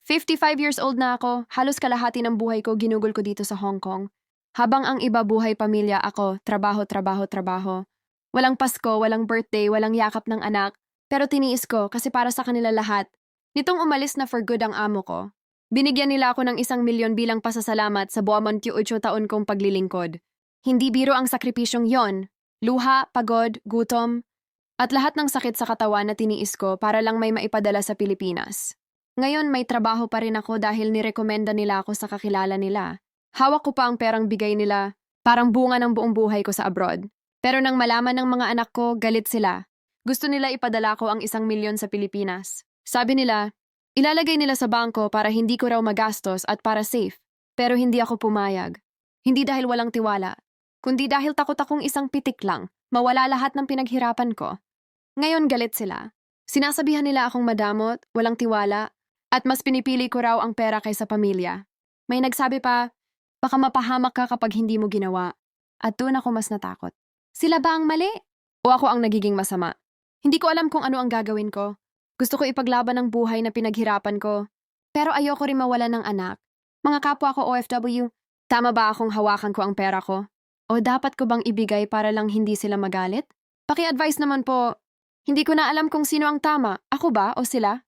55 years old na ako, halos kalahati ng buhay ko ginugol ko dito sa Hong Kong. Habang ang iba buhay pamilya, ako, trabaho, trabaho, trabaho. Walang Pasko, walang birthday, walang yakap ng anak, pero tiniis ko kasi para sa kanila lahat. Nitong umalis na for good ang amo ko, binigyan nila ako ng 1 milyon bilang pasasalamat sa buong 28 taon kong paglilingkod. Hindi biro ang sakripisyong yon. Luha, pagod, gutom, at lahat ng sakit sa katawan na tiniis ko para lang may maipadala sa Pilipinas. Ngayon may trabaho pa rin ako dahil nirekomenda nila ako sa kakilala nila. Hawak ko pa ang perang bigay nila, parang bunga ng buong buhay ko sa abroad. Pero nang malaman ng mga anak ko, galit sila. Gusto nila ipadala ko ang 1 milyon sa Pilipinas. Sabi nila, ilalagay nila sa bangko para hindi ko raw magastos at para safe. Pero hindi ako pumayag. Hindi dahil walang tiwala, kundi dahil takot akong isang pitik lang, mawala lahat ng pinaghirapan ko. Ngayon galit sila. Sinasabihan nila akong madamot, walang tiwala, at mas pinipili ko raw ang pera kaysa pamilya. May nagsabi pa, baka mapahamak ka kapag hindi mo ginawa. At doon ako mas natakot. Sila ba ang mali? O ako ang nagiging masama? Hindi ko alam kung ano ang gagawin ko. Gusto ko ipaglaban ang buhay na pinaghirapan ko. Pero ayoko rin mawala ng anak. Mga kapwa ko OFW, tama ba akong hawakan ko ang pera ko? O dapat ko bang ibigay para lang hindi sila magalit? Paki-advise naman po. Hindi ko na alam kung sino ang tama, ako ba o sila?